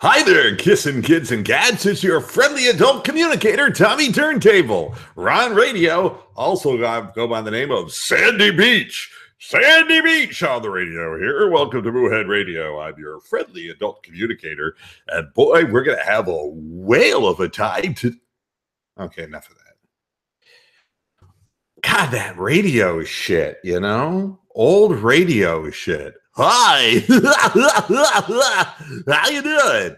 Hi there, kissing kids and cats. It's your friendly adult communicator, Tommy Turntable. Ron Radio, also go by the name of Sandy Beach. Sandy Beach on the radio here. Welcome to Moohead Radio. I'm your friendly adult communicator. And boy, we're going to have a whale of a time to... Okay, enough of that. God, that radio shit, you know? Old radio shit. Hi. How you doing?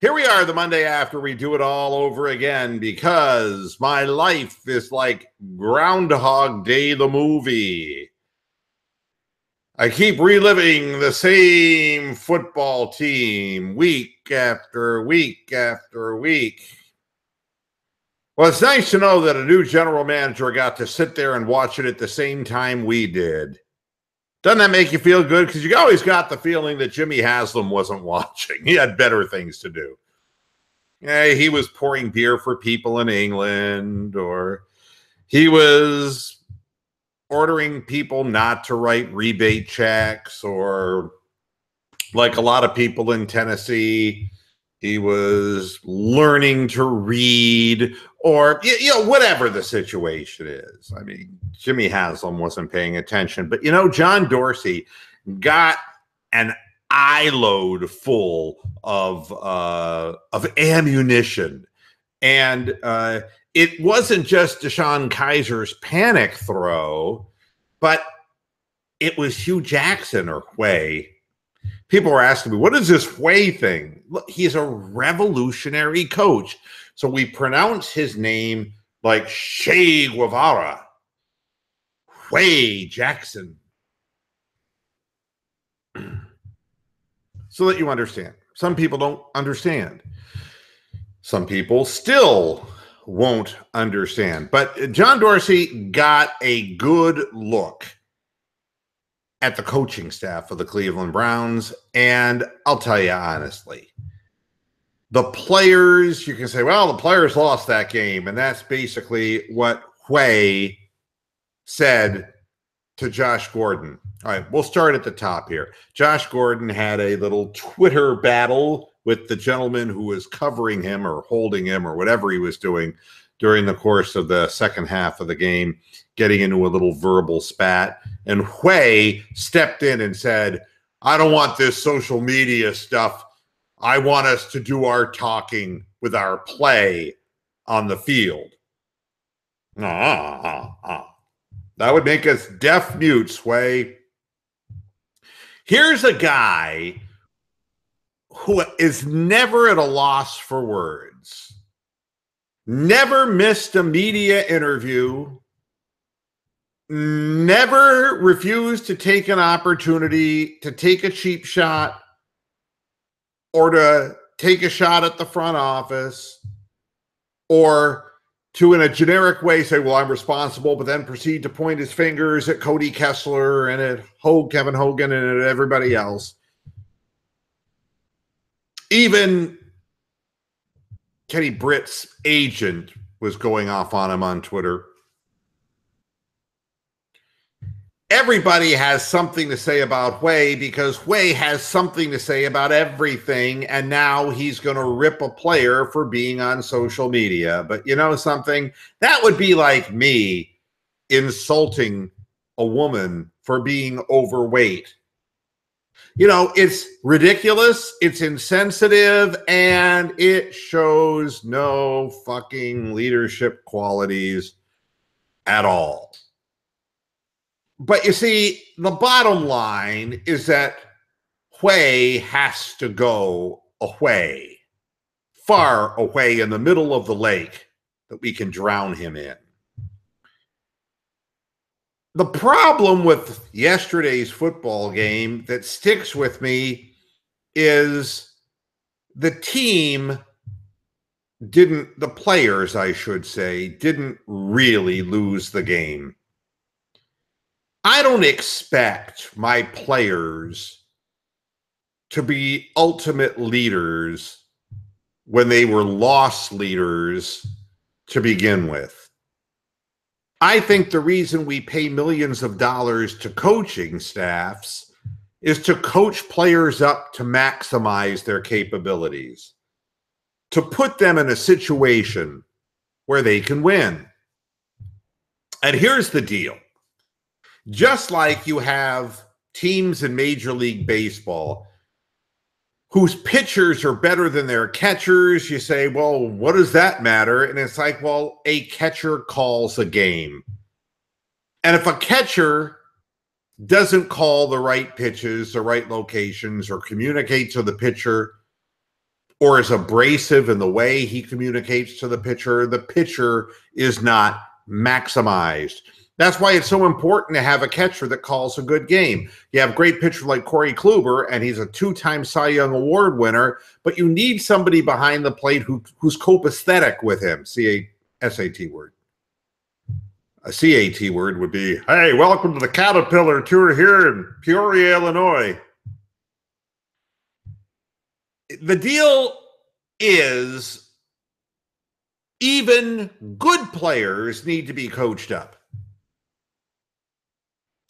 Here we are the Monday after we do it all over again because my life is like Groundhog Day, the movie. I keep reliving the same football team week after week after week. Well, it's nice to know that a new general manager got to sit there and watch it at the same time we did. Doesn't that make you feel good? Because you always got the feeling that Jimmy Haslam wasn't watching. He had better things to do. Yeah, he was pouring beer for people in England, or he was ordering people not to write rebate checks, or like a lot of people in Tennessee, he was learning to read, or, you know, whatever the situation is. I mean, Jimmy Haslam wasn't paying attention. But, you know, John Dorsey got an eye load full of ammunition. And it wasn't just Deshaun Kaiser's panic throw, but it was Hugh Jackson or Way. People were asking me, what is this Way thing? Look, he's a revolutionary coach. So we pronounce his name like Che Guevara. Way Jackson. So that you understand. Some people don't understand. Some people still won't understand. But John Dorsey got a good look at the coaching staff of the Cleveland Browns. And I'll tell you honestly, the players, you can say, well, the players lost that game. And that's basically what Way said to Josh Gordon. All right, we'll start at the top here. Josh Gordon had a little Twitter battle with the gentleman who was covering him or holding him or whatever he was doing during the course of the second half of the game, getting into a little verbal spat. And Way stepped in and said, I don't want this social media stuff. I want us to do our talking with our play on the field. That would make us deaf mutes, Way. Here's a guy who is never at a loss for words, never missed a media interview, never refused to take an opportunity to take a cheap shot or to take a shot at the front office, or to, in a generic way, say, well, I'm responsible, but then proceed to point his fingers at Cody Kessler and at Kevin Hogan and at everybody else. Even Kenny Britt's agent was going off on him on Twitter. Everybody has something to say about Way because Way has something to say about everything, and now he's going to rip a player for being on social media. But you know something? That would be like me insulting a woman for being overweight. You know, it's ridiculous, it's insensitive, and it shows no fucking leadership qualities at all. But you see, the bottom line is that Way has to go away, far away in the middle of the lake that we can drown him in. The problem with yesterday's football game that sticks with me is the players, I should say, didn't really lose the game. I don't expect my players to be ultimate leaders when they were loss leaders to begin with. I think the reason we pay millions of dollars to coaching staffs is to coach players up to maximize their capabilities, to put them in a situation where they can win. And here's the deal. Just like you have teams in Major League Baseball whose pitchers are better than their catchers, you say, well, what does that matter? And it's like, well, a catcher calls a game. And if a catcher doesn't call the right pitches, the right locations, or communicate to the pitcher, or is abrasive in the way he communicates to the pitcher is not maximized. That's why it's so important to have a catcher that calls a good game. You have a great pitcher like Corey Kluber, and he's a 2-time Cy Young Award winner, but you need somebody behind the plate who's copacetic with him. SAT word. A CAT word would be, hey, welcome to the Caterpillar Tour here in Peoria, Illinois. The deal is even good players need to be coached up.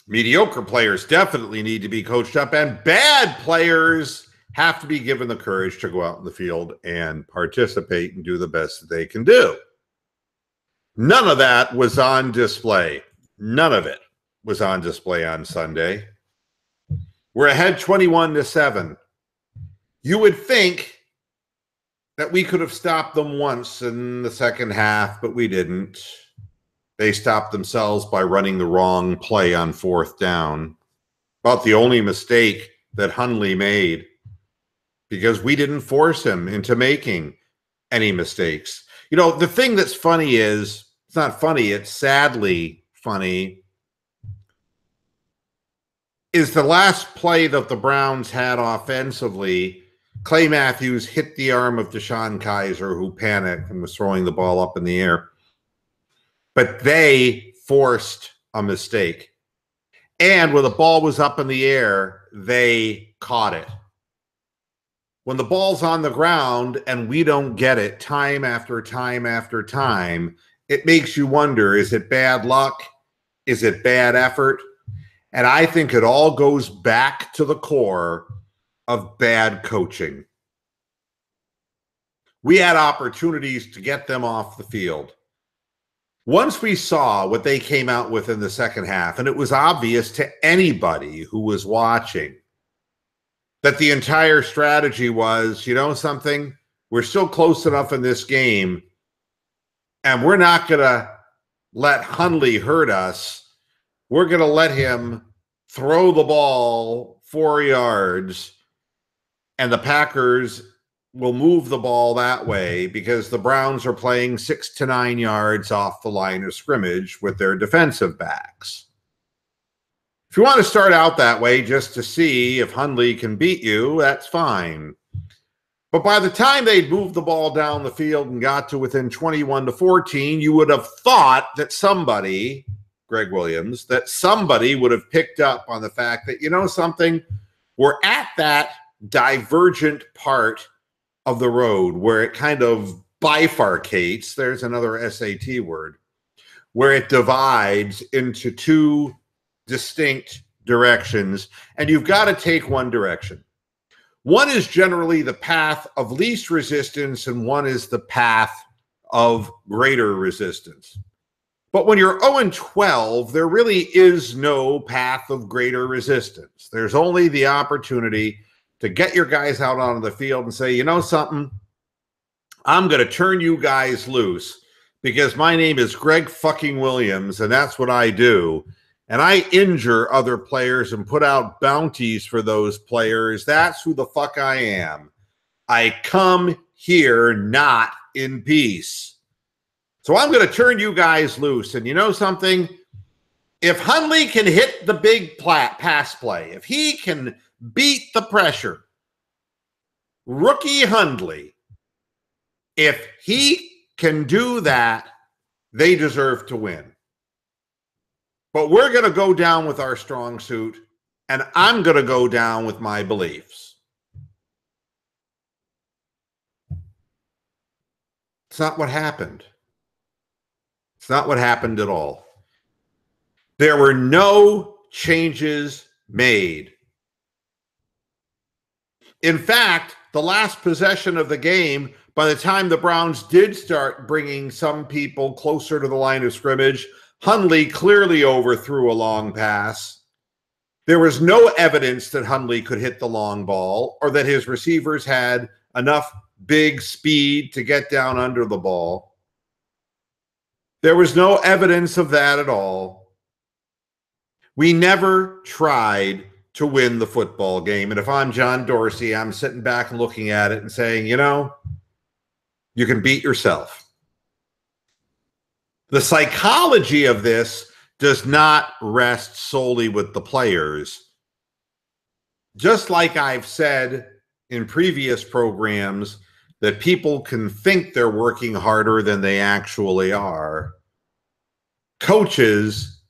Mediocre players definitely need to be coached up, and bad players have to be given the courage to go out in the field and participate and do the best that they can do. None of that was on display. None of it was on display on Sunday. We're ahead 21-7. You would think that we could have stopped them once in the second half, but we didn't. They stopped themselves by running the wrong play on 4th down. About the only mistake that Hundley made, because we didn't force him into making any mistakes. You know, the thing that's funny is, it's not funny, it's sadly funny, is the last play that the Browns had offensively, Clay Matthews hit the arm of Deshaun Kaiser, who panicked and was throwing the ball up in the air. But they forced a mistake. And when the ball was up in the air, they caught it. When the ball's on the ground and we don't get it time after time after time, it makes you wonder, is it bad luck? Is it bad effort? And I think it all goes back to the core of bad coaching. We had opportunities to get them off the field. Once we saw what they came out with in the second half, and it was obvious to anybody who was watching that the entire strategy was, you know something, we're still close enough in this game, and we're not going to let Hundley hurt us. We're going to let him throw the ball 4 yards, and the Packers will move the ball that way because the Browns are playing 6 to 9 yards off the line of scrimmage with their defensive backs. If you want to start out that way just to see if Hundley can beat you, that's fine. But by the time they'd moved the ball down the field and got to within 21-14, you would have thought that somebody, Greg Williams, that somebody would have picked up on the fact that, you know something, we're at that divergent part of the road where it kind of bifurcates. There's another SAT word, where it divides into two distinct directions, and you've got to take one direction. One is generally the path of least resistance, and one is the path of greater resistance. But when you're 0-12, there really is no path of greater resistance. There's only the opportunity to get your guys out onto the field and say, you know something, I'm going to turn you guys loose because my name is Greg fucking Williams, and that's what I do. And I injure other players and put out bounties for those players. That's who the fuck I am. I come here not in peace. So I'm going to turn you guys loose. And you know something? If Hundley can hit the big pass play, if he can beat the pressure, rookie Hundley, if he can do that, they deserve to win. But we're going to go down with our strong suit, and I'm going to go down with my beliefs. It's not what happened. It's not what happened at all. There were no changes made In fact, the last possession of the game, by the time the Browns did start bringing some people closer to the line of scrimmage, Hundley clearly overthrew a long pass. There was no evidence that Hundley could hit the long ball or that his receivers had enough big speed to get down under the ball. There was no evidence of that at all. We never tried to win the football game. And if I'm John Dorsey, I'm sitting back and looking at it and saying, you know, you can beat yourself. The psychology of this does not rest solely with the players. Just like I've said in previous programs, that people can think they're working harder than they actually are. Coaches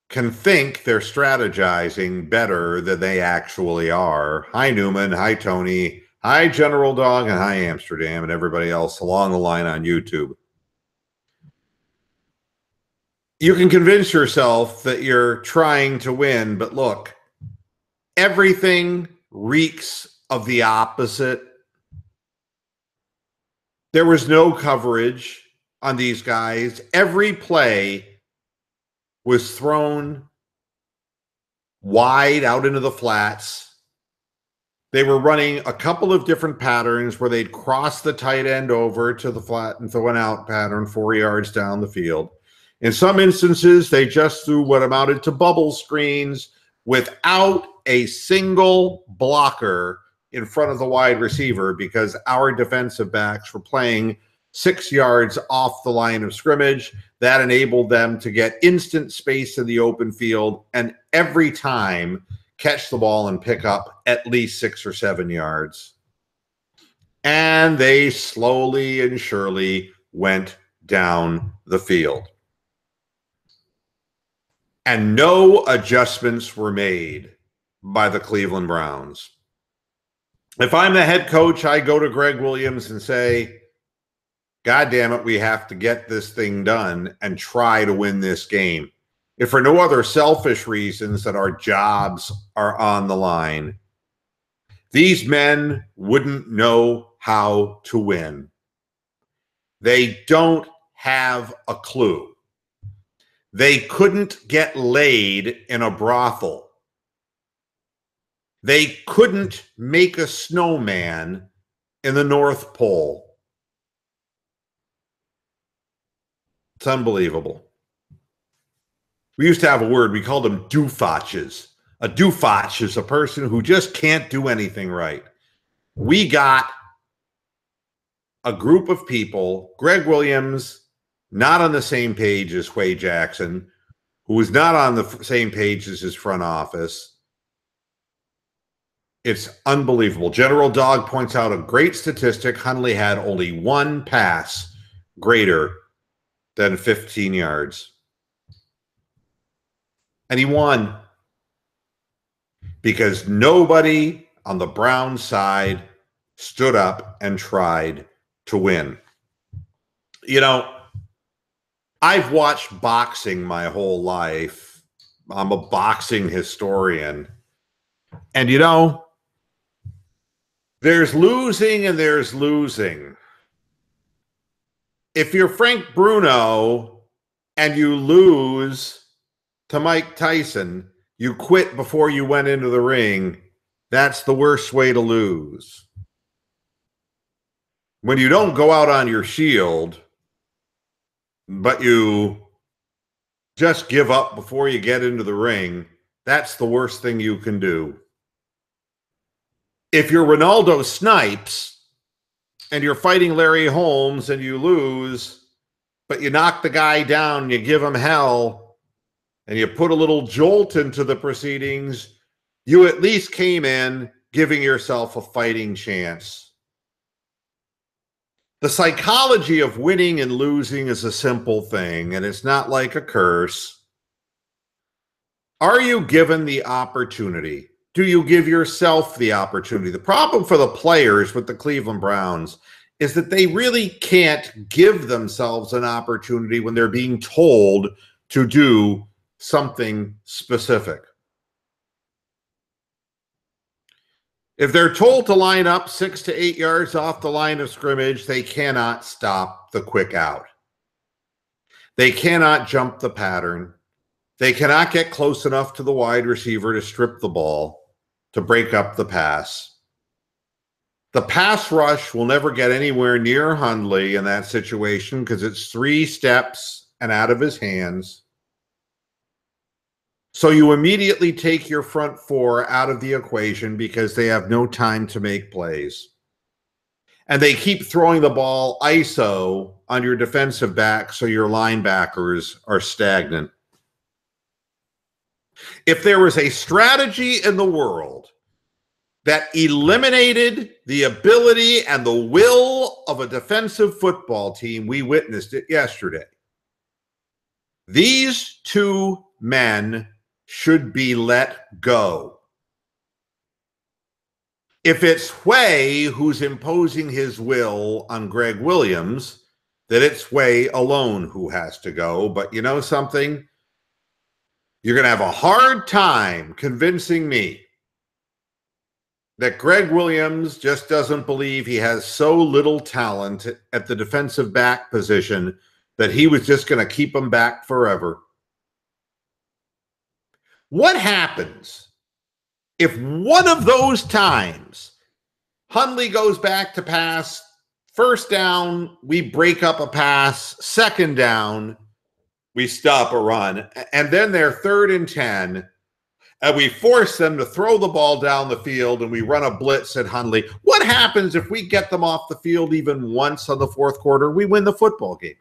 can think they're strategizing better than they actually are. Hi, Newman. Hi, Tony. Hi, General Dog. And hi, Amsterdam, and everybody else along the line on YouTube. You can convince yourself that you're trying to win, but look, everything reeks of the opposite. There was no coverage on these guys. Every play was thrown wide out into the flats. They were running a couple of different patterns where they'd cross the tight end over to the flat and throw an out pattern 4 yards down the field. In some instances, they just threw what amounted to bubble screens without a single blocker in front of the wide receiver because our defensive backs were playing 6 yards off the line of scrimmage. That enabled them to get instant space in the open field and every time catch the ball and pick up at least 6 or 7 yards. And they slowly and surely went down the field. And no adjustments were made by the Cleveland Browns. If I'm the head coach, I go to Greg Williams and say, God damn it, we have to get this thing done and try to win this game. If for no other selfish reasons that our jobs are on the line, these men wouldn't know how to win. They don't have a clue. They couldn't get laid in a brothel. They couldn't make a snowman in the North Pole. It's unbelievable. We used to have a word, we called them doofatches. A doofotch is a person who just can't do anything right. We got a group of people, Greg Williams, not on the same page as Huey Jackson, who was not on the same page as his front office. It's unbelievable. General Dog points out a great statistic. Hundley had only one pass greater than 15 yards. And he won because nobody on the Browns side stood up and tried to win. You know, I've watched boxing my whole life. I'm a boxing historian. And you know, there's losing and there's losing. If you're Frank Bruno and you lose to Mike Tyson, you quit before you went into the ring, that's the worst way to lose. When you don't go out on your shield, but you just give up before you get into the ring, that's the worst thing you can do. If you're Ronaldo Snipes and you're fighting Larry Holmes and you lose, but you knock the guy down, you give him hell, and you put a little jolt into the proceedings, you at least came in giving yourself a fighting chance. The psychology of winning and losing is a simple thing, and it's not like a curse. Are you given the opportunity? Do you give yourself the opportunity? The problem for the players with the Cleveland Browns is that they really can't give themselves an opportunity when they're being told to do something specific. If they're told to line up 6 to 8 yards off the line of scrimmage, they cannot stop the quick out. They cannot jump the pattern. They cannot get close enough to the wide receiver to strip the ball, to break up the pass. The pass rush will never get anywhere near Hundley in that situation because it's 3 steps and out of his hands. So you immediately take your front 4 out of the equation because they have no time to make plays. And they keep throwing the ball ISO on your defensive back so your linebackers are stagnant. If there was a strategy in the world that eliminated the ability and the will of a defensive football team, we witnessed it yesterday. These 2 men should be let go. If it's Huey who's imposing his will on Greg Williams, then it's Huey alone who has to go. But you know something? You're going to have a hard time convincing me that Greg Williams just doesn't believe he has so little talent at the defensive back position that he was just going to keep him back forever. What happens if one of those times Hundley goes back to pass, first down, we break up a pass, second down, we stop a run, and then they're 3rd and 10, and we force them to throw the ball down the field and we run a blitz at Hundley? What happens if we get them off the field even once on the 4th quarter? We win the football game.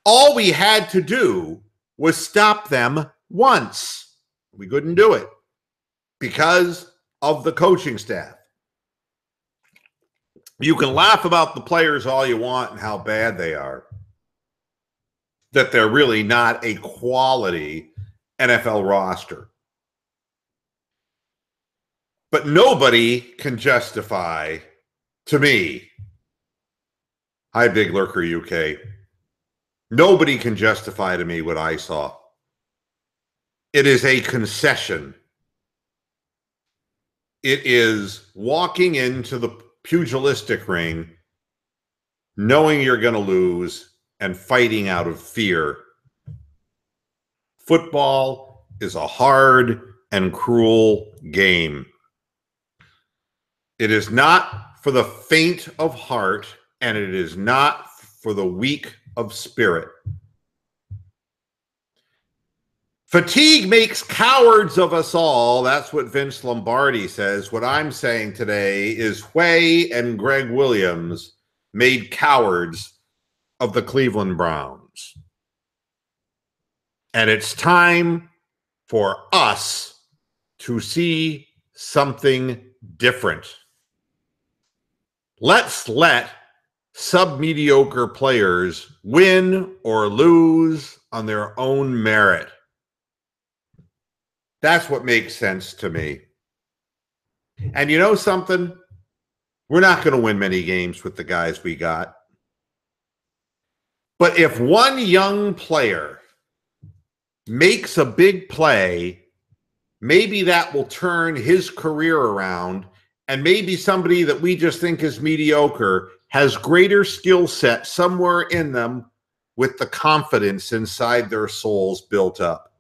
All we had to do was stop them once. We couldn't do it because of the coaching staff. You can laugh about the players all you want and how bad they are, that they're really not a quality NFL roster. But nobody can justify, to me, hi, Big Lurker UK, nobody can justify to me what I saw. It is a concession. It is walking into the pugilistic ring, knowing you're going to lose and fighting out of fear. Football is a hard and cruel game. It is not for the faint of heart, and it is not for the weak of spirit. Fatigue makes cowards of us all. That's what Vince Lombardi says. What I'm saying today is Huey and Greg Williams made cowards of the Cleveland Browns. And it's time for us to see something different. Let's let sub-mediocre players win or lose on their own merit. That's what makes sense to me. And you know something? We're not going to win many games with the guys we got. But if one young player makes a big play, maybe that will turn his career around, and maybe somebody that we just think is mediocre has greater skill set somewhere in them with the confidence inside their souls built up.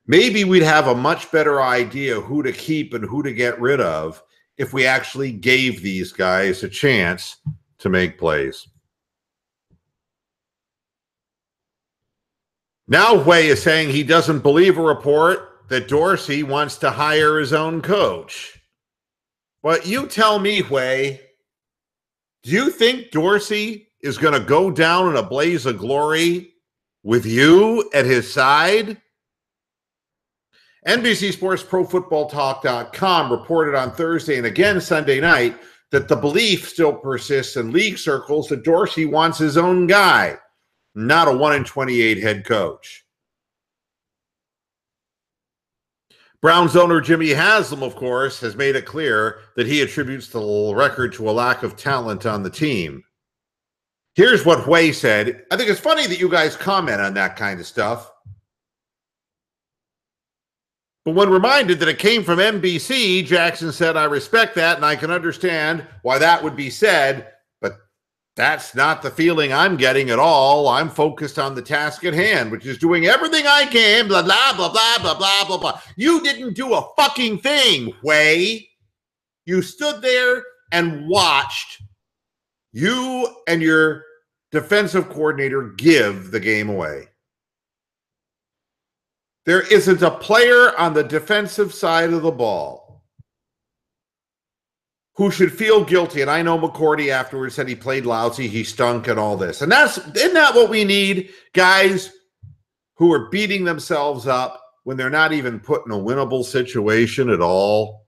Maybe we'd have a much better idea who to keep and who to get rid of if we actually gave these guys a chance to make plays. Now Huey is saying he doesn't believe a report that Dorsey wants to hire his own coach. But you tell me, Huey, do you think Dorsey is going to go down in a blaze of glory with you at his side? NBC Sports ProFootballTalk.com reported on Thursday and again Sunday night that the belief still persists in league circles that Dorsey wants his own guy, not a 1-in-28 head coach. Browns owner Jimmy Haslam, of course, has made it clear that he attributes the record to a lack of talent on the team. Here's what Huey said. I think it's funny that you guys comment on that kind of stuff. But when reminded that it came from NBC, Jackson said, I respect that and I can understand why that would be said, but that's not the feeling I'm getting at all. I'm focused on the task at hand, which is doing everything I can, blah, blah, blah, blah, blah, blah, blah, blah. You didn't do a fucking thing, Way. You stood there and watched you and your defensive coordinator give the game away. There isn't a player on the defensive side of the ball who should feel guilty. And I know McCourty afterwards said he played lousy, he stunk and all this. And isn't that what we need? Guys who are beating themselves up when they're not even put in a winnable situation at all.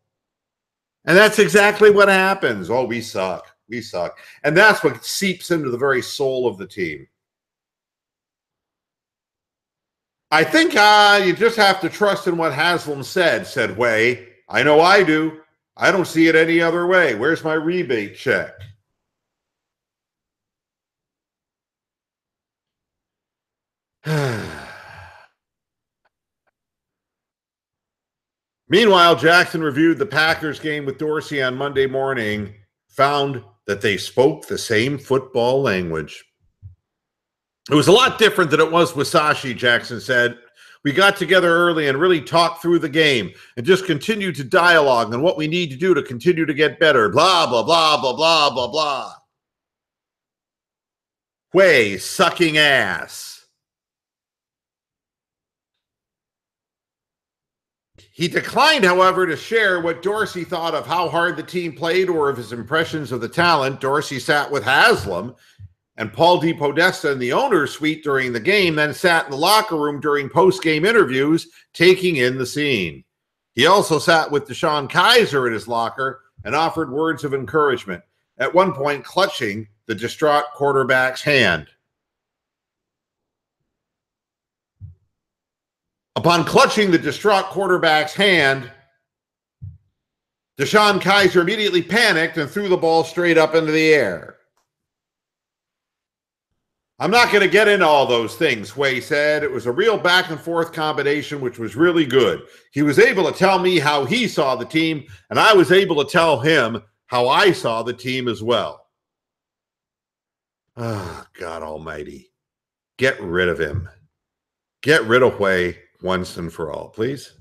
And that's exactly what happens. Oh, we suck. We suck. And that's what seeps into the very soul of the team. I think you just have to trust in what Haslam said Way. I know I do. I don't see it any other way. Where's my rebate check? Meanwhile, Jackson reviewed the Packers game with Dorsey on Monday morning, found that they spoke the same football language. It was a lot different than it was with Sashi, Jackson said. We got together early and really talked through the game and just continued to dialogue on what we need to do to continue to get better. Blah, blah, blah, blah, blah, blah, blah. Way sucking ass. He declined, however, to share what Dorsey thought of how hard the team played or of his impressions of the talent. Dorsey sat with Haslam and Paul DePodesta in the owner's suite during the game, then sat in the locker room during post-game interviews, taking in the scene. He also sat with Deshaun Kaiser in his locker and offered words of encouragement, at one point clutching the distraught quarterback's hand. Upon clutching the distraught quarterback's hand, Deshaun Kaiser immediately panicked and threw the ball straight up into the air. I'm not going to get into all those things, Way said. It was a real back-and-forth combination, which was really good. He was able to tell me how he saw the team, and I was able to tell him how I saw the team as well. Oh, God almighty. Get rid of him. Get rid of Way once and for all, please.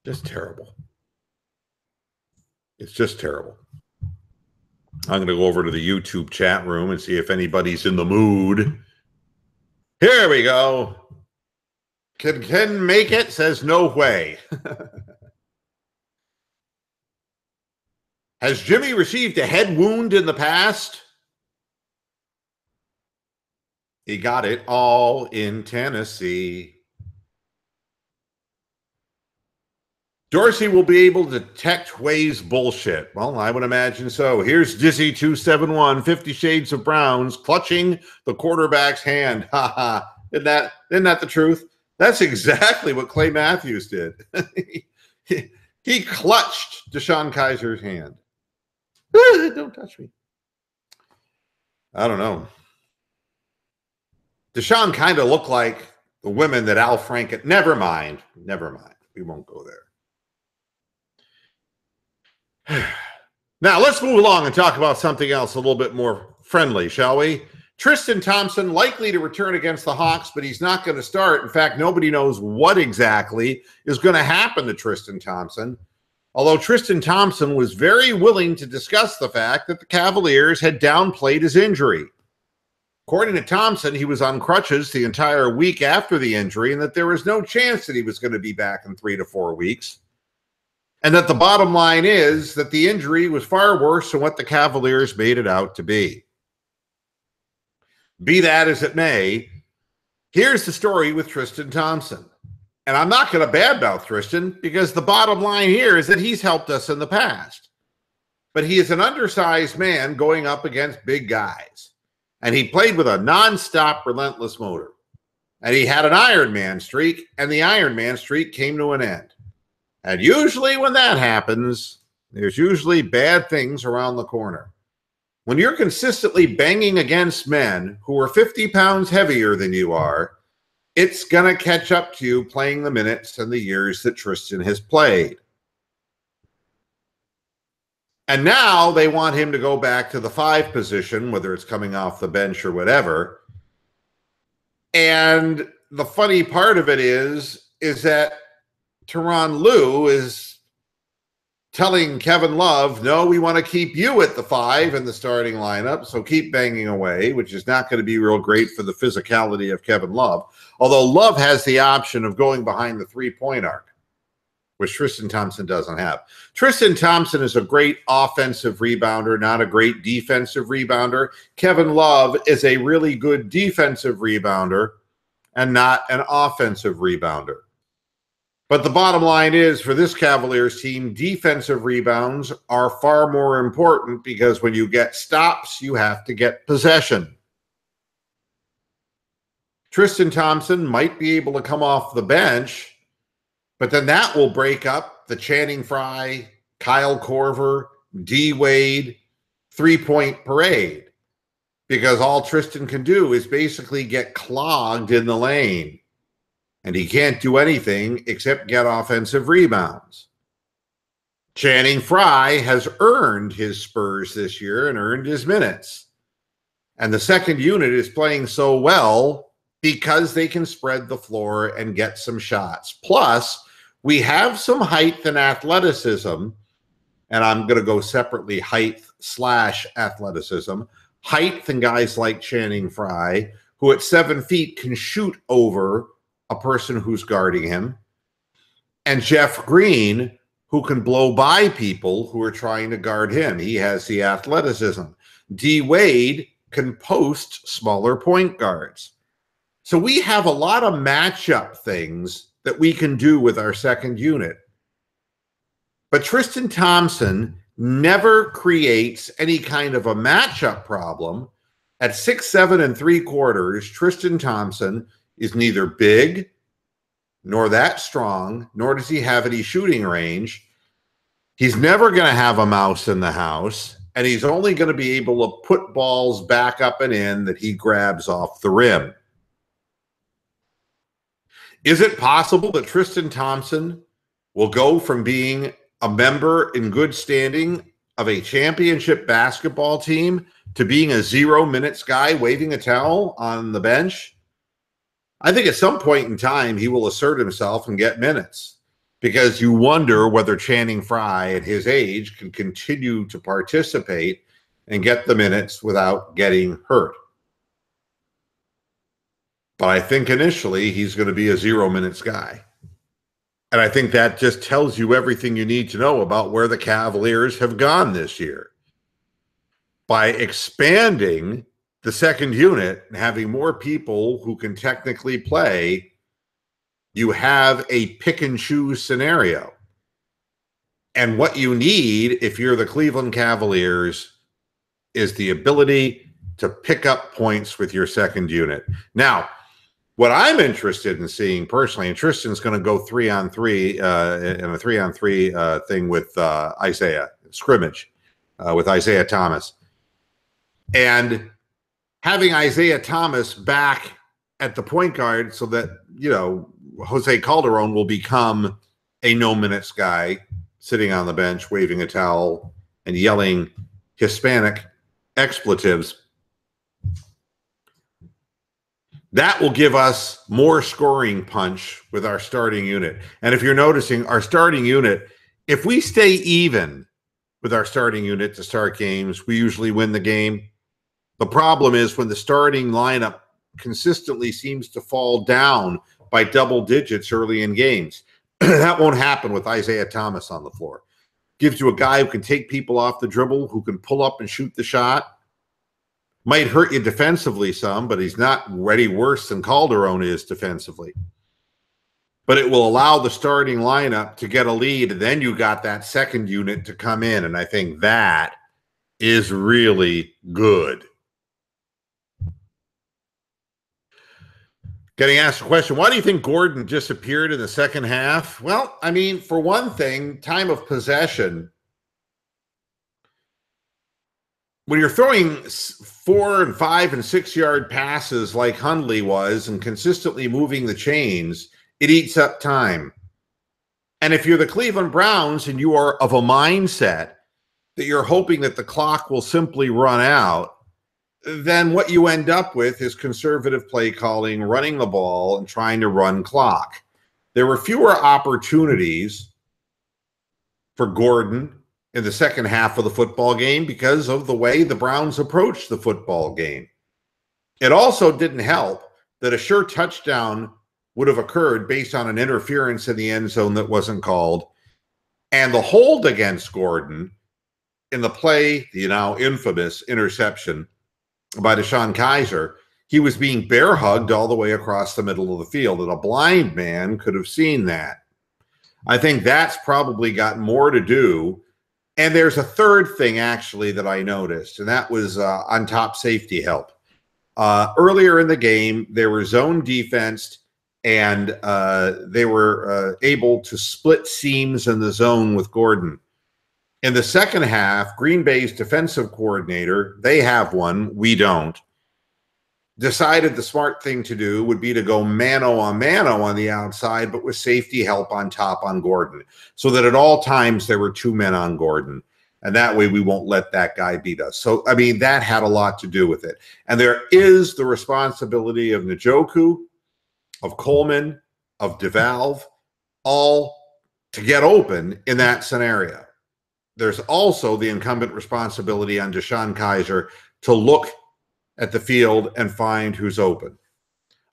Just terrible. It's just terrible. I'm going to go over to the YouTube chat room and see if anybody's in the mood. Here we go. Can Ken make it? Says no way. Has Jimmy received a head wound in the past? He got it all in Tennessee. Dorsey will be able to detect Way's bullshit. Well, I would imagine so. Here's Dizzy271, 50 Shades of Browns, clutching the quarterback's hand. Ha ha. Isn't that the truth? That's exactly what Clay Matthews did. he clutched Deshaun Kaiser's hand. Don't touch me. I don't know. Deshaun kind of looked like the women that Al Franken. Never mind. We won't go there. Now, let's move along and talk about something else a little bit more friendly, shall we? Tristan Thompson likely to return against the Hawks, but he's not going to start. In fact, nobody knows what exactly is going to happen to Tristan Thompson, although Tristan Thompson was very willing to discuss the fact that the Cavaliers had downplayed his injury. According to Thompson, he was on crutches the entire week after the injury and that there was no chance that he was going to be back in 3 to 4 weeks. And that the bottom line is that the injury was far worse than what the Cavaliers made it out to be. Be that as it may, here's the story with Tristan Thompson. And I'm not going to badmouth Tristan because the bottom line here is that he's helped us in the past. But he is an undersized man going up against big guys. And he played with a nonstop, relentless motor. And he had an Iron Man streak, and the Iron Man streak came to an end. And usually when that happens, there's usually bad things around the corner. When you're consistently banging against men who are 50 pounds heavier than you are, it's going to catch up to you playing the minutes and the years that Tristan has played. And now they want him to go back to the 5 position, whether it's coming off the bench or whatever. And the funny part of it is that Tyronn Lue is telling Kevin Love, no, we want to keep you at the 5 in the starting lineup, so keep banging away, which is not going to be real great for the physicality of Kevin Love. Although Love has the option of going behind the 3-point arc, which Tristan Thompson doesn't have. Tristan Thompson is a great offensive rebounder, not a great defensive rebounder. Kevin Love is a really good defensive rebounder and not an offensive rebounder. But the bottom line is, for this Cavaliers team, defensive rebounds are far more important because when you get stops, you have to get possession. Tristan Thompson might be able to come off the bench, but then that will break up the Channing Frye, Kyle Korver, D. Wade 3-point parade, because all Tristan can do is basically get clogged in the lane, and he can't do anything except get offensive rebounds. Channing Frye has earned his spurs this year and earned his minutes. And the second unit is playing so well because they can spread the floor and get some shots. Plus, we have some height and athleticism, and I'm going to go separately, height/athleticism. Height and guys like Channing Frye, who at 7 feet can shoot over a person who's guarding him, and Jeff Green, who can blow by people who are trying to guard him. He has the athleticism. D. Wade can post smaller point guards. So we have a lot of matchup things that we can do with our second unit. But Tristan Thompson never creates any kind of a matchup problem. At 6'7" 3/4, Tristan Thompson is neither big nor that strong, nor does he have any shooting range. He's never going to have a mouse in the house, and he's only going to be able to put balls back up and in that he grabs off the rim. Is it possible that Tristan Thompson will go from being a member in good standing of a championship basketball team to being a 0 minutes guy waving a towel on the bench? I think at some point in time, he will assert himself and get minutes, because you wonder whether Channing Frye at his age can continue to participate and get the minutes without getting hurt. But I think initially he's going to be a 0 minutes guy. And I think that just tells you everything you need to know about where the Cavaliers have gone this year. By expanding the second unit and having more people who can technically play, you have a pick and choose scenario. And what you need, if you're the Cleveland Cavaliers, is the ability to pick up points with your second unit. Now, what I'm interested in seeing personally, and Tristan's going to go 3-on-3 in a 3-on-3 thing with Isaiah, scrimmage with Isaiah Thomas. And having Isaiah Thomas back at the point guard so that, you know, Jose Calderon will become a no minutes guy sitting on the bench, waving a towel and yelling Hispanic expletives. That will give us more scoring punch with our starting unit. And if you're noticing, our starting unit, if we stay even with our starting unit to start games, we usually win the game. The problem is when the starting lineup consistently seems to fall down by double digits early in games. That won't happen with Isaiah Thomas on the floor. Gives you a guy who can take people off the dribble, who can pull up and shoot the shot. Might hurt you defensively some, but he's not any worse than Calderon is defensively. But it will allow the starting lineup to get a lead, and then you got that second unit to come in, and I think that is really good. Getting asked a question, why do you think Gordon disappeared in the second half? Well, I mean, for one thing, time of possession. when you're throwing 4 and 5 and 6 yard passes like Hundley was and consistently moving the chains, it eats up time. And if you're the Cleveland Browns and you are of a mindset that you're hoping that the clock will simply run out, then what you end up with is conservative play calling, running the ball, and trying to run clock. There were fewer opportunities for Gordon in the second half of the football game because of the way the Browns approached the football game. It also didn't help that a sure touchdown would have occurred based on an interference in the end zone that wasn't called. And the hold against Gordon in the play, the now infamous interception by DeShone Kizer, he was being bear hugged all the way across the middle of the field, and a blind man could have seen that. I think that's probably got more to do. And there's a third thing, actually, that I noticed, and that was on top safety help. Earlier in the game, they were zone defensed, and they were able to split seams in the zone with Gordon. In the second half, Green Bay's defensive coordinator, they have one, we don't, decided the smart thing to do would be to go mano a mano on the outside, but with safety help on top on Gordon, so that at all times there were 2 men on Gordon. And that way we won't let that guy beat us. So, I mean, that had a lot to do with it. And there is the responsibility of Njoku, of Coleman, of DeValve, all to get open in that scenario. There's also the incumbent responsibility on DeShone Kizer to look at the field and find who's open.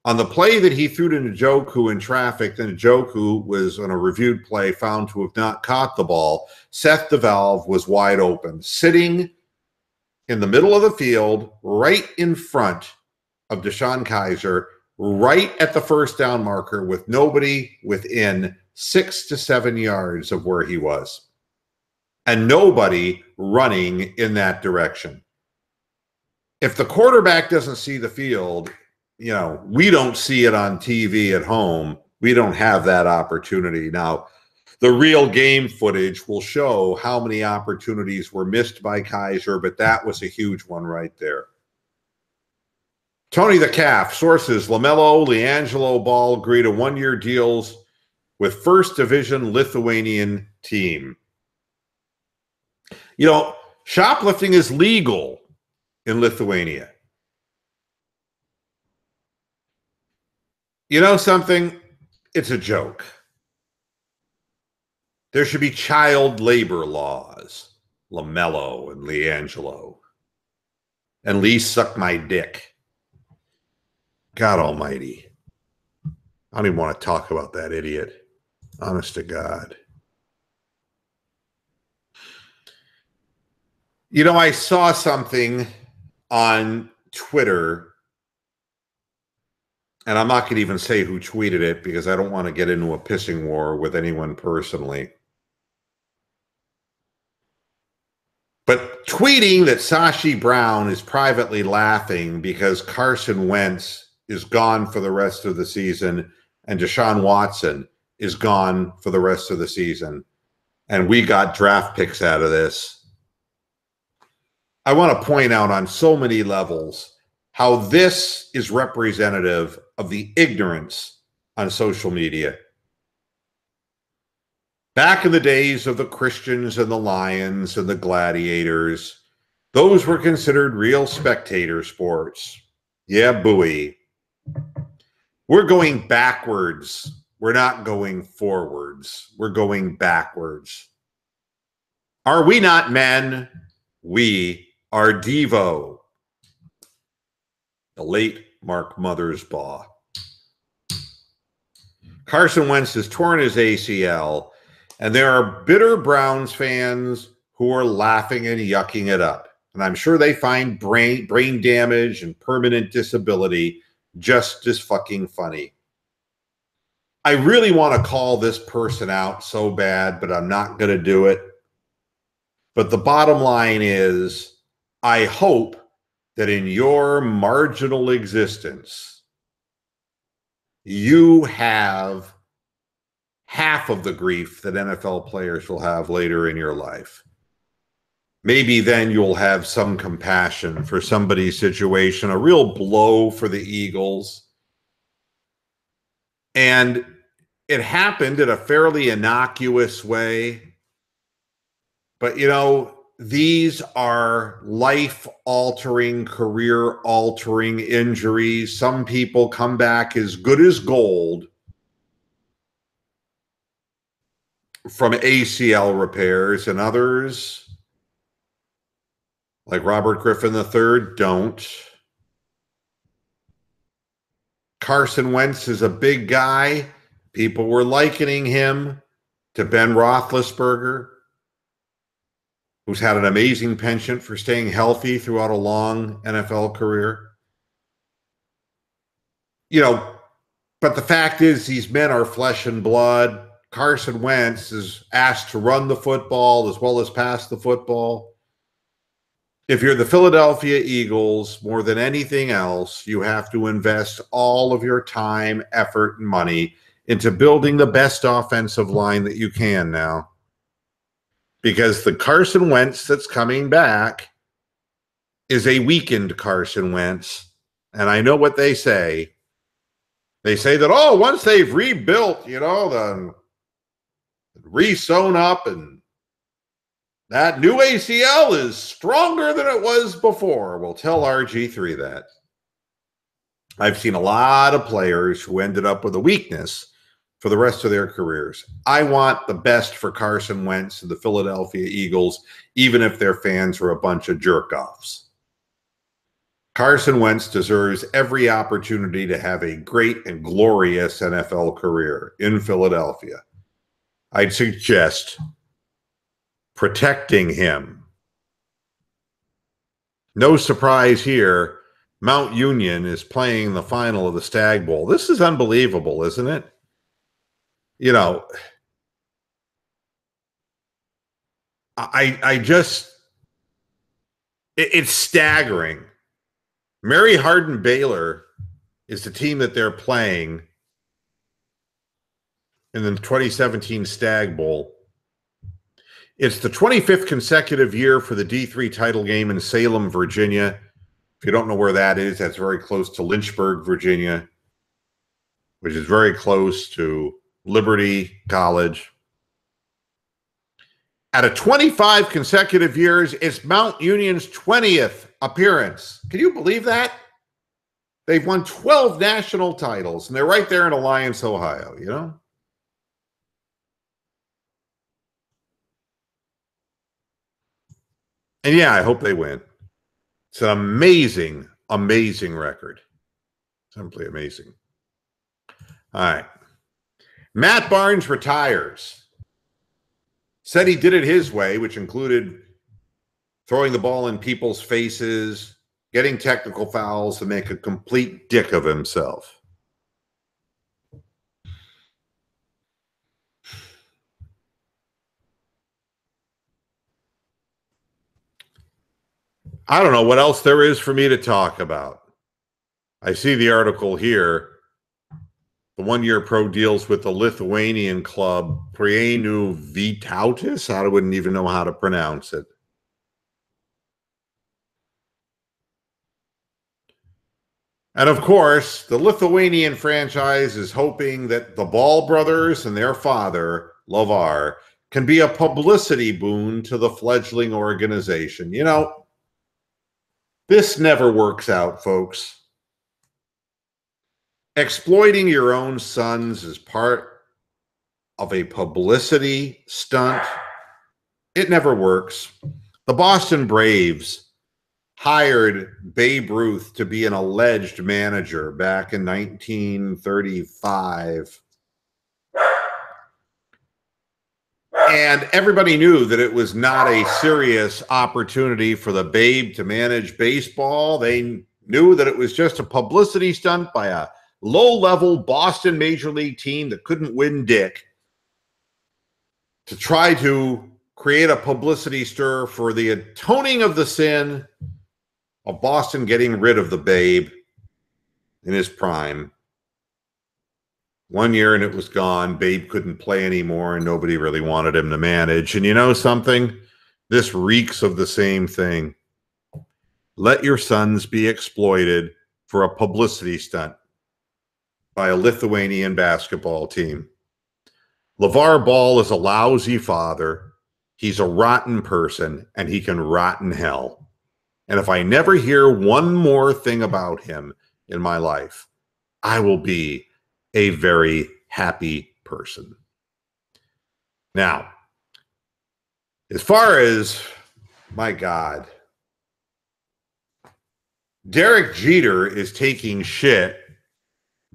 On the play that he threw to Njoku in traffic, then Njoku was on a reviewed play found to have not caught the ball. Seth DeValve was wide open, sitting in the middle of the field, right in front of DeShone Kizer, right at the first down marker, with nobody within 6 to 7 yards of where he was, and nobody running in that direction. If the quarterback doesn't see the field, you know, we don't see it on TV at home. We don't have that opportunity. Now, the real game footage will show how many opportunities were missed by Kizer, but that was a huge one right there. Tony the Calf, sources, LaMelo, LiAngelo Ball agree to 1-year deals with First Division Lithuanian team. You know, shoplifting is legal in Lithuania. You know something? It's a joke. There should be child labor laws. LaMelo and LiAngelo. And Lee suck my dick. God almighty. I don't even want to talk about that idiot. Honest to God. You know, I saw something on Twitter, and I'm not going to even say who tweeted it because I don't want to get into a pissing war with anyone personally. But tweeting that Sashi Brown is privately laughing because Carson Wentz is gone for the rest of the season and Deshaun Watson is gone for the rest of the season, and we got draft picks out of this. I want to point out on so many levels how this is representative of the ignorance on social media. Back in the days of the Christians and the Lions and the Gladiators, those were considered real spectator sports. Yeah, buoy. We're going backwards. We're not going forwards. We're going backwards. Are we not men? We are Devo. The late Mark Mothersbaugh. Carson Wentz has torn his ACL, and there are bitter Browns fans who are laughing and yucking it up. And I'm sure they find brain damage and permanent disability just as fucking funny. I really want to call this person out so bad, but I'm not going to do it. But the bottom line is, I hope that in your marginal existence, you have half of the grief that NFL players will have later in your life. maybe then you'll have some compassion for somebody's situation, a real blow for the Eagles. And it happened in a fairly innocuous way. But, you know, these are life-altering, career-altering injuries. Some people come back as good as gold from ACL repairs, and others, like Robert Griffin III, don't. Carson Wentz is a big guy. People were likening him to Ben Roethlisberger, who's had an amazing penchant for staying healthy throughout a long NFL career. You know, but the fact is, these men are flesh and blood. Carson Wentz is asked to run the football as well as pass the football. If you're the Philadelphia Eagles, more than anything else, you have to invest all of your time, effort, and money into building the best offensive line that you can now. Because the Carson Wentz that's coming back is a weakened Carson Wentz. And I know what they say. They say that, oh, once they've rebuilt, you know, the re-sewn up, and that new ACL is stronger than it was before. Well, tell RG3 that. I've seen a lot of players who ended up with a weakness for the rest of their careers. I want the best for Carson Wentz and the Philadelphia Eagles, even if their fans are a bunch of jerk-offs. Carson Wentz deserves every opportunity to have a great and glorious NFL career in Philadelphia. I'd suggest protecting him. No surprise here, Mount Union is playing the final of the Stag Bowl. This is unbelievable, isn't it? You know, I just, it's staggering. Mary Hardin Baylor is the team that they're playing in the 2017 Stag Bowl. It's the 25th consecutive year for the D3 title game in Salem, Virginia. If you don't know where that is, that's very close to Lynchburg, Virginia, which is very close to Liberty College. Out of 25 consecutive years, it's Mount Union's 20th appearance. Can you believe that? They've won 12 national titles, and they're right there in Alliance, Ohio, you know? And yeah, I hope they win. It's an amazing, amazing record. Simply amazing. All right. Matt Barnes retires. Said he did it his way, which included throwing the ball in people's faces, getting technical fouls to make a complete dick of himself. I don't know what else there is for me to talk about. I see the article here. The one-year pro deals with the Lithuanian club Prienų Vytautis. I wouldn't even know how to pronounce it. And of course, the Lithuanian franchise is hoping that the Ball brothers and their father, Lovar, can be a publicity boon to the fledgling organization. You know, this never works out, folks. Exploiting your own sons is part of a publicity stunt. It never works. The Boston Braves hired Babe Ruth to be an alleged manager back in 1935. And everybody knew that it was not a serious opportunity for the Babe to manage baseball. They knew that it was just a publicity stunt by a low-level Boston Major League team that couldn't win dick to try to create a publicity stir for the atoning of the sin of Boston getting rid of the Babe in his prime. 1 year and it was gone. Babe couldn't play anymore and nobody really wanted him to manage. And you know something? This reeks of the same thing. Let your sons be exploited for a publicity stunt by a Lithuanian basketball team. LeVar Ball is a lousy father. He's a rotten person, and he can rot in hell. And if I never hear one more thing about him in my life, I will be a very happy person. Now, as far as, my God, Derek Jeter is taking shit.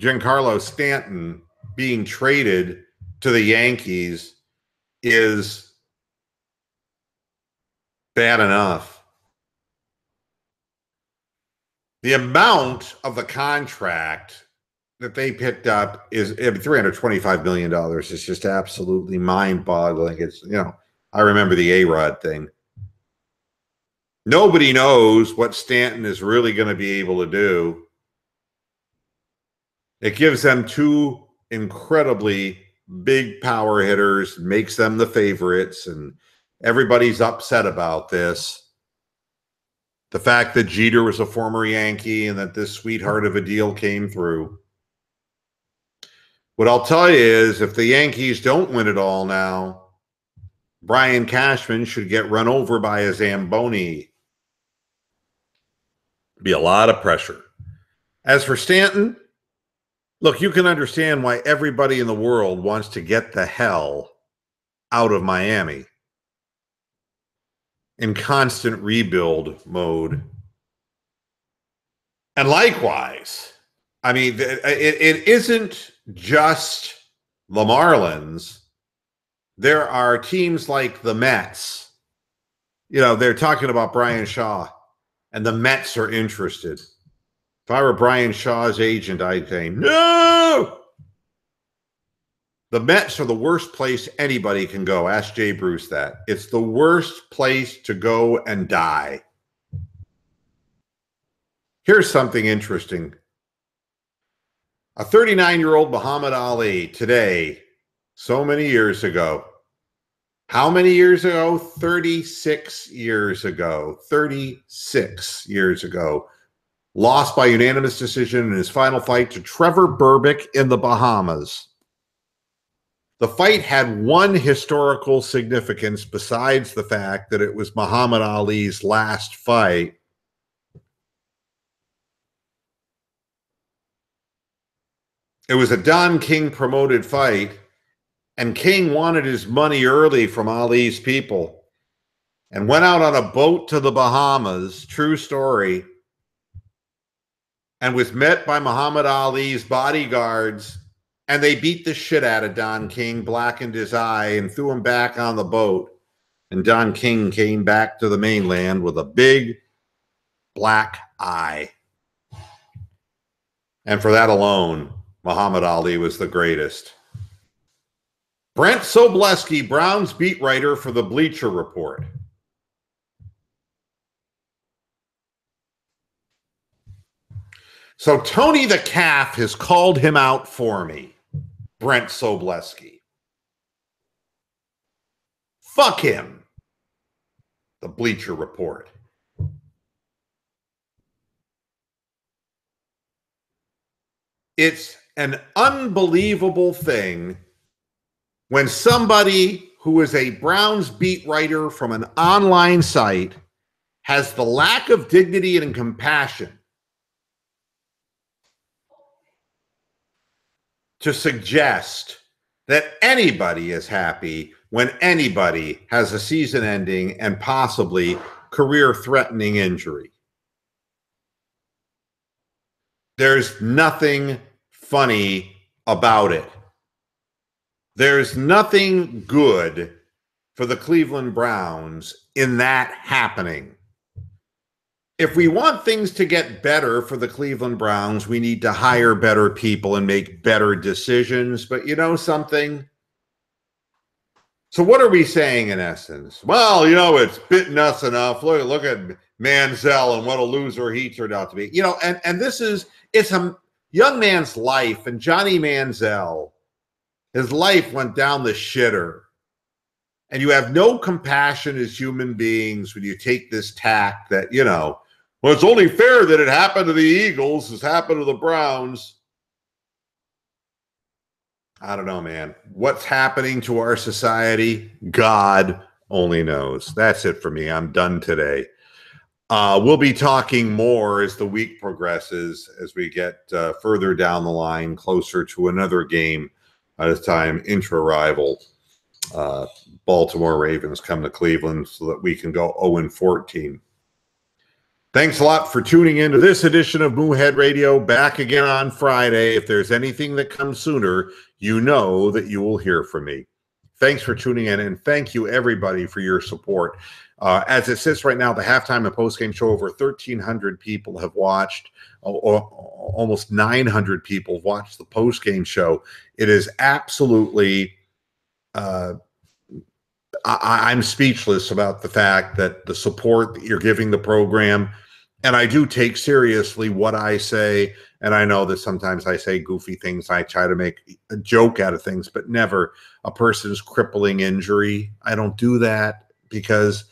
Giancarlo Stanton being traded to the Yankees is bad enough. The amount of the contract that they picked up is $325 million. It's just absolutely mind-boggling. It's, I remember the A-Rod thing. Nobody knows what Stanton is really going to be able to do. It gives them two incredibly big power hitters, makes them the favorites, and everybody's upset about this. The fact that Jeter was a former Yankee and that this sweetheart of a deal came through. What I'll tell you is, if the Yankees don't win it all now, Brian Cashman should get run over by a Zamboni. Be a lot of pressure. As for Stanton, look, you can understand why everybody in the world wants to get the hell out of Miami. In constant rebuild mode. And likewise, I mean, it isn't just the Marlins. There are teams like the Mets. They're talking about Brian Shaw, and the Mets are interested. If I were Brian Shaw's agent, I'd say, no! The Mets are the worst place anybody can go. Ask Jay Bruce that. It's the worst place to go and die. Here's something interesting. A 39-year-old Muhammad Ali today, so many years ago. How many years ago? 36 years ago. 36 years ago. Lost by unanimous decision in his final fight to Trevor Berbick in the Bahamas. The fight had one historical significance besides the fact that it was Muhammad Ali's last fight. It was a Don King promoted fight, and King wanted his money early from Ali's people and went out on a boat to the Bahamas, true story, and was met by Muhammad Ali's bodyguards. And they beat the shit out of Don King, blackened his eye, and threw him back on the boat. And Don King came back to the mainland with a big black eye. And for that alone, Muhammad Ali was the greatest. Brent Sobleski, Browns beat writer for the Bleacher Report. So Tony the Calf has called him out for me. Brent Sobleski. Fuck him. The Bleacher Report. It's an unbelievable thing when somebody who is a Browns beat writer from an online site has the lack of dignity and compassion to suggest that anybody is happy when anybody has a season-ending and possibly career-threatening injury. There's nothing funny about it. There's nothing good for the Cleveland Browns in that happening. If we want things to get better for the Cleveland Browns, we need to hire better people and make better decisions. But you know something? So what are we saying in essence? Well, it's bitten us enough. Look at Manziel and what a loser he turned out to be. And it's a young man's life. And Johnny Manziel, his life went down the shitter. And you have no compassion as human beings when you take this tack that, you know, well, it's only fair that it happened to the Eagles, it's happened to the Browns. I don't know, man. What's happening to our society? God only knows. That's it for me. I'm done today. We'll be talking more as the week progresses, as we get further down the line, closer to another game. This time, intra-rival. Baltimore Ravens come to Cleveland so that we can go 0-14. Thanks a lot for tuning in to this edition of Moohead Radio. Back again on Friday. If there's anything that comes sooner, you know that you will hear from me. Thanks for tuning in, and thank you, everybody, for your support. As it sits right now, the halftime and postgame show, over 1,300 people have watched, almost 900 people have watched the postgame show. It is absolutely... I'm speechless about the fact that the support that you're giving the program, and I do take seriously what I say, and I know that sometimes I say goofy things. I try to make a joke out of things, but never a person's crippling injury. I don't do that because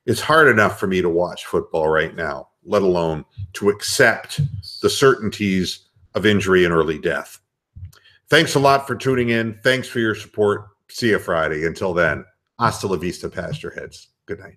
it's hard enough for me to watch football right now, let alone to accept the certainties of injury and early death. Thanks a lot for tuning in. Thanks for your support. See you Friday. Until then. Hasta la vista, Pasture Heads. Good night.